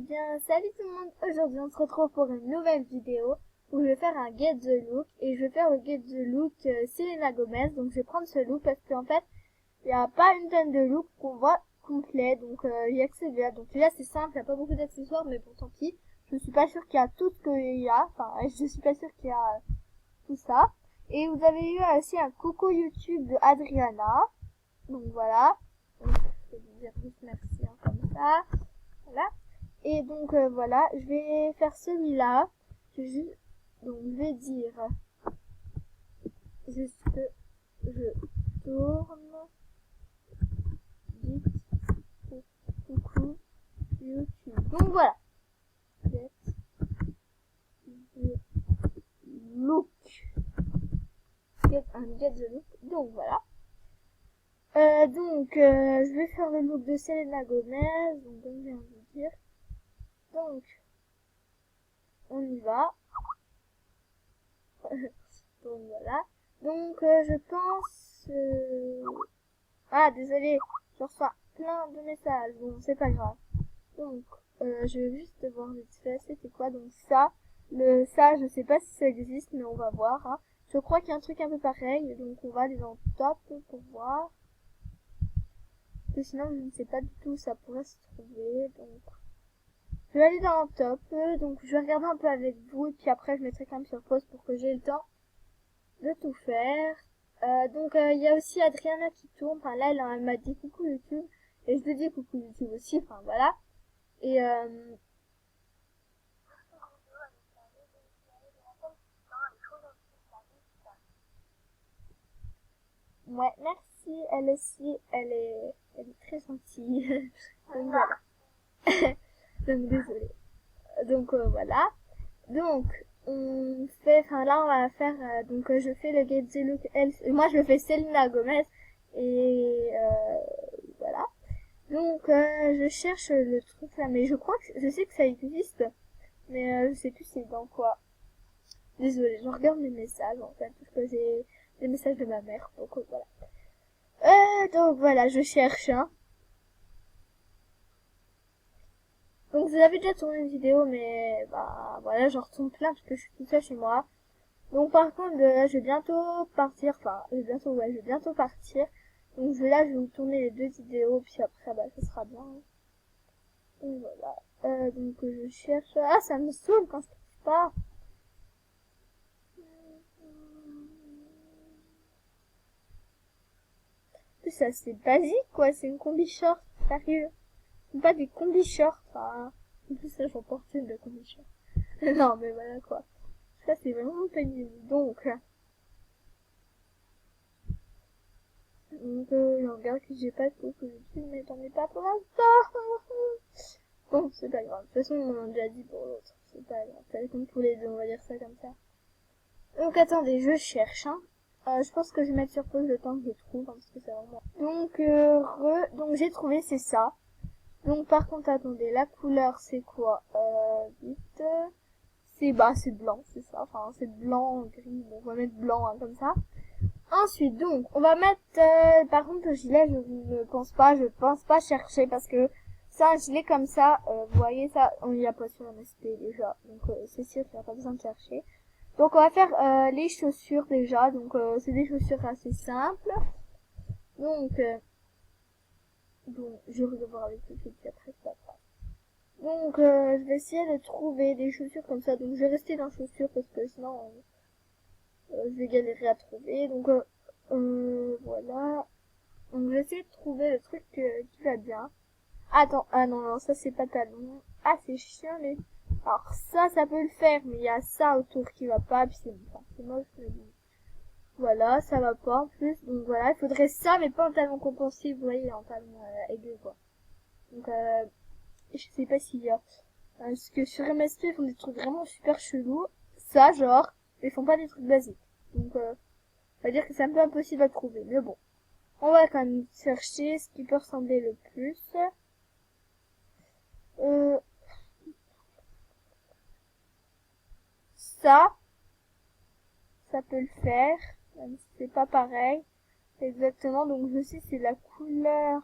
bien, salut tout le monde. Aujourd'hui, on se retrouve pour une nouvelle vidéo où je vais faire un Get the Look et je vais faire le Get the Look Selena Gomez. Donc, je vais prendre ce look parce qu'en fait, il n'y a pas une tonne de looks qu'on voit complet. Donc, il y a que celui-là. Donc, là, c'est simple, il n'y a pas beaucoup d'accessoires, mais bon, tant pis. Je suis pas sûre qu'il y a tout ce qu'il y a. Enfin, je suis pas sûre qu'il y a tout ça. Et vous avez eu aussi un coucou YouTube de Adriana. Donc, voilà. Donc, je vais vous dire juste merci comme ça. Voilà. Et donc voilà, je vais faire celui-là. Donc je vais dire juste que je tourne vite coucou YouTube. Donc voilà. Get the look. Get the look. Donc voilà. Je vais faire le look de Selena Gomez. Donc comme je viens de vous dire. Donc on y va. Donc voilà. Donc je pense ah désolé, je reçois plein de messages. Bon, c'est pas grave. Donc je vais juste voir vite fait c'était quoi. Donc ça je sais pas si ça existe mais on va voir hein. Je crois qu'il y a un truc un peu pareil. Donc on va aller dans top pour voir. Parce que sinon je ne sais pas du tout où ça pourrait se trouver. Donc je vais aller dans top. Donc je vais regarder un peu avec vous et puis après je mettrai quand même sur pause pour que j'ai le temps de tout faire. Il y a aussi Adriana qui tourne. Enfin là elle m'a dit coucou YouTube et je te dis coucou YouTube aussi. Enfin voilà. Et ouais, merci. Elle aussi, elle est très gentille. Donc voilà. Donc désolée. Donc voilà. Donc on fait, enfin là on va faire, je fais le Get the Look. Moi je le fais Selena Gomez et voilà. Donc je cherche le truc là, mais je crois que je sais que ça existe, mais je sais plus c'est dans quoi. Désolée, je regarde mes messages en fait parce que j'ai des messages de ma mère. Donc voilà. Donc voilà, je cherche. Hein. Donc vous avez déjà tourné une vidéo, mais bah voilà, j'en retourne plein parce que je suis toute seule chez moi. Donc par contre, là, je vais bientôt partir. Enfin, je vais bientôt partir. Donc là, je vais vous tourner les deux vidéos, puis après, bah ça sera bien. Donc voilà. Je cherche. Ah, ça me saoule quand je trouve pas. Ça c'est basique quoi, c'est une combi short, sérieux. C'est pas des combi shorts, enfin. En plus ça j'en porte une de combi short. Non mais voilà quoi. Ça c'est vraiment pas une idée. Je regarde que j'ai pas tout que YouTube, mais j'en ai pas pour l'instant. Bon, c'est pas grave. De toute façon, on en a déjà dit pour l'autre. C'est pas grave. Ça comme tous les deux, on va dire ça comme ça. Donc attendez, je cherche, hein. Je pense que je vais mettre sur pause le temps que je trouve, hein, parce que c'est vraiment... Donc j'ai trouvé, c'est ça. Donc par contre, attendez, la couleur c'est quoi vite. C'est blanc, c'est ça. Enfin, c'est blanc, gris. Bon, on va mettre blanc, hein, comme ça. Ensuite, donc, on va mettre... par contre, le gilet, je pense pas chercher parce que c'est un gilet comme ça. Vous voyez ça, on y a pas sur MSP déjà. Donc, c'est sûr qu'il n'y a pas besoin de chercher. Donc, on va faire les chaussures déjà. Donc, c'est des chaussures assez simples. Donc, je vais revoir avec tout de suite après, c'est pas grave. Donc, je vais essayer de trouver des chaussures comme ça. Donc, je vais rester dans chaussures parce que sinon, je vais galérer à trouver. Donc, voilà. Donc, je vais essayer de trouver le truc qui va bien. Attends, ah non, ça c'est pantalon. Ah, c'est chiant, les... Alors, ça peut le faire, mais il y a ça autour qui va pas, puis c'est moche, mais bon. Voilà, ça va pas en plus. Donc voilà, il faudrait ça, mais pas un talon compensé, vous voyez, un talon aigu, quoi. Donc, je sais pas s'il y a... Parce que sur MSP, ils font des trucs vraiment super chelous. Ça, genre, ils font pas des trucs basiques. Donc, on va dire que c'est un peu impossible à trouver. Mais bon, on va quand même chercher ce qui peut ressembler le plus. Ça peut le faire. Même si c'est pas pareil. Exactement, donc je sais c'est la couleur.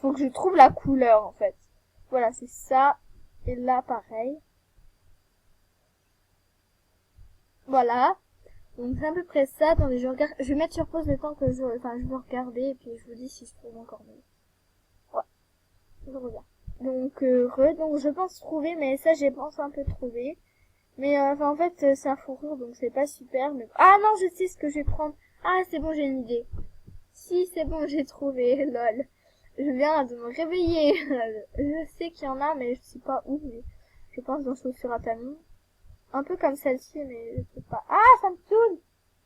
Faut que je trouve la couleur, en fait. Voilà, c'est ça. Et là, pareil. Voilà. Donc, c'est à peu près ça. Attendez, je regarde. Je vais mettre sur pause le temps que je veux regarder, et puis je vous dis si je trouve encore mieux. Ouais. Je regarde. Donc, donc je pense trouver, mais ça, j'ai pensé un peu trouver. Mais, en fait, c'est un fourrure, donc c'est pas super, mais... Ah non, je sais ce que je vais prendre. Ah, c'est bon, j'ai une idée. Si, c'est bon, j'ai trouvé, lol. Je viens de me réveiller. Je sais qu'il y en a, mais je sais pas où, mais je pense dans chaussures à talons. Un peu comme celle-ci, mais je sais pas. Ah, ça me saoule!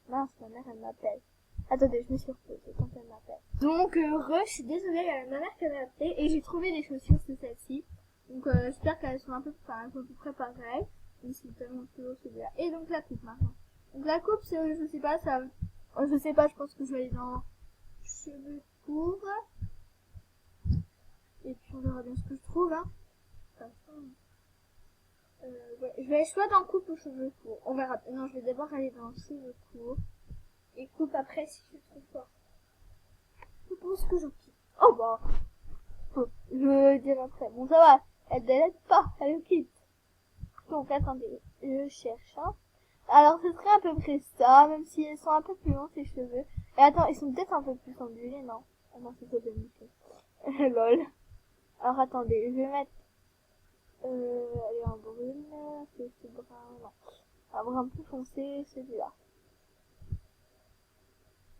Mince, ma mère, elle m'appelle. Attendez, je me suis reposée quand elle m'appelle. Donc, je suis désolée, il y a ma mère qui m'a appelé, et j'ai trouvé des chaussures, c'est celle-ci. Donc, j'espère qu'elles sont un peu, elles sont à peu près pareilles. Mais c'est tellement plus haut celui-là. Et donc, la coupe, maintenant. Donc, la coupe, c'est, je sais pas, ça, je sais pas, je pense que je vais aller dans cheveux courts. Et puis, on verra bien ce que je trouve, hein. Ouais, je vais soit dans coupe ou cheveux courts. On verra. Non, je vais d'abord aller dans cheveux courts. Et coupe après si je trouve pas. Je pense que j'en quitte. Oh bah. Bon, je vais dire après. Bon, ça va. Elle délète pas. Elle quitte. Donc, attendez. Je cherche, hein. Alors, ce serait à peu près ça, même si elles sont un peu plus longs, ces cheveux. Et attends, ils sont peut-être un peu plus ondulés, non? Ah non, c'est pas de lol. Alors, attendez. Je vais mettre allez, en brune, c'est brun, non. Un brun plus foncé, celui-là.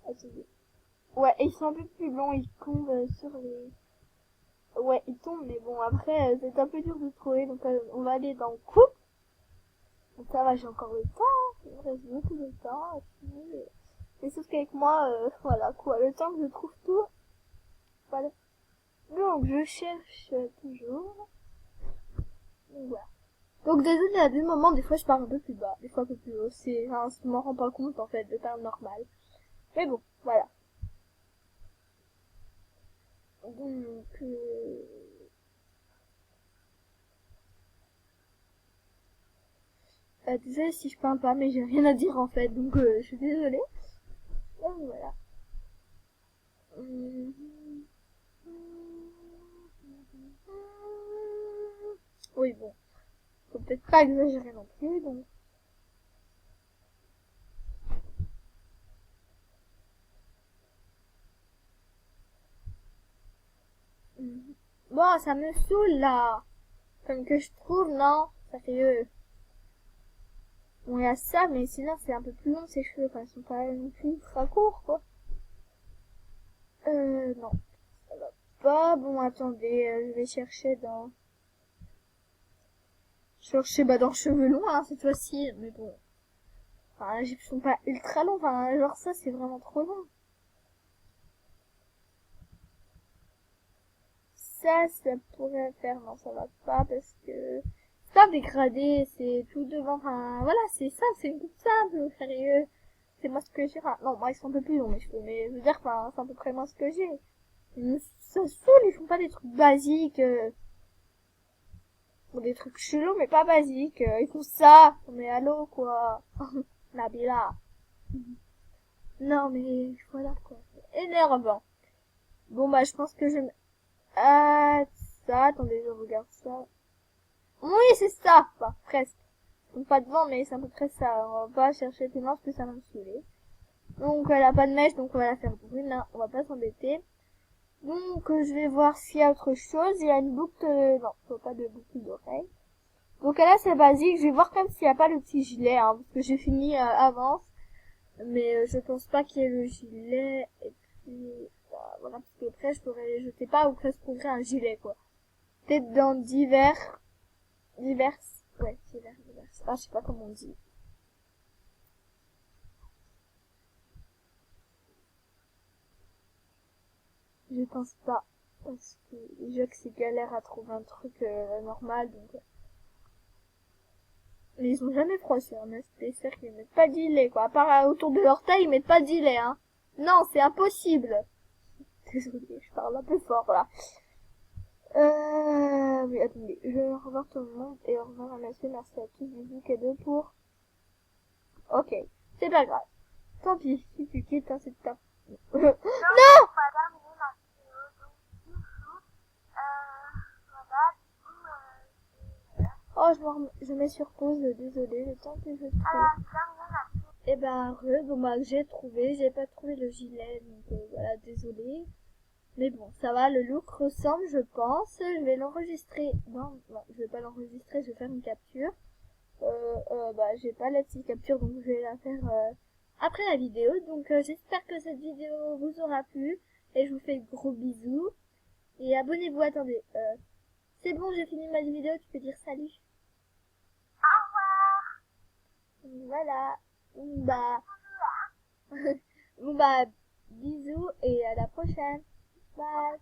Attendez. Ouais, ils sont un peu plus longs, ils tombent sur les... Ouais, ils tombent, mais bon, après, c'est un peu dur de trouver, donc on va aller dans coupe. Donc ça va, j'ai encore le temps, hein. Il me reste beaucoup de temps, et puis... Mais sauf qu'avec moi, voilà, quoi, le temps que je trouve tout, voilà. Donc, je cherche toujours. Donc, voilà. Donc désolé, à des moments, des fois je parle un peu plus bas, des fois un peu plus haut. Je m'en rends pas compte en fait de parler normal. Mais bon, voilà. Donc, désolé si je parle pas, mais j'ai rien à dire en fait, donc je suis désolée. Donc voilà. Oui bon, faut peut-être pas exagérer non plus, donc. Bon, ça me saoule là. Comme que je trouve, non, ça fait bon, il y a ça, mais sinon c'est un peu plus long ces cheveux, enfin, ils sont pas non plus ultra courts, quoi. Non. Ça va pas. Bon, attendez, je vais chercher dans cheveux longs, hein, cette fois-ci, mais bon. Enfin, ils sont pas ultra longs, enfin, genre ça, c'est vraiment trop long. Ça pourrait faire, non, ça va pas, parce que c'est pas dégradé, c'est tout devant, enfin, voilà, c'est simple, c'est une coupe simple, sérieux. C'est moi ce que j'ai, enfin, non, moi, ils sont un peu plus longs, mes cheveux, mais je veux dire, enfin, c'est à peu près moi ce que j'ai. Ça saoule, ils font pas des trucs basiques, Bon, des trucs chelous, mais pas basiques, ils font ça, mais allô, quoi. Nabila. Non, mais, voilà, quoi. C'est énervant. Bon, bah, je pense que ah, ça, attendez, je regarde ça. Oui, c'est ça! Enfin, presque. Donc, pas devant, mais c'est à peu près ça. On va pas chercher plus loin parce que ça va me saouler. Donc, elle a pas de mèche, donc on va la faire brune, hein. On va pas s'embêter. Donc, je vais voir s'il y a autre chose. Il y a une boucle, non, il faut pas de boucle d'oreille. Donc là, c'est basique. Je vais voir comme s'il y a pas le petit gilet, hein, parce que j'ai fini avance. Mais je pense pas qu'il y ait le gilet. Et puis, voilà, parce que après, je sais pas où presque trouverait un gilet, quoi. Peut-être dans divers. Ouais, divers. Ah, je sais pas comment on dit. Je pense pas. Parce que déjà que c'est galère à trouver un truc normal, donc... Mais ils ont jamais froid sur un SPCR, ils mettent pas d'îlet, quoi. À part autour de leur taille, ils mettent pas d'îlet, hein. Non, c'est impossible. Désolée, je parle un peu fort, là. Oui, attendez. Je vais au revoir tout le monde et au revoir à monsieur. Merci à tous. Bisous, cadeau pour... Ok. C'est pas grave. Tant pis, si tu quittes, hein, c'est ta... Non! je mets sur pause, désolé, le temps que je trouve. Et ben, bon bah, j'ai pas trouvé le gilet, donc voilà, désolé. Mais bon, ça va, le look ressemble, je pense. Je vais l'enregistrer. Non, je vais pas l'enregistrer, je vais faire une capture. Bah, j'ai pas la petite capture, donc je vais la faire après la vidéo. Donc, j'espère que cette vidéo vous aura plu. Et je vous fais de gros bisous. Et abonnez-vous, attendez. C'est bon, j'ai fini ma vidéo, tu peux dire salut. Voilà. Bah, bon bah, bisous et à la prochaine. Bye.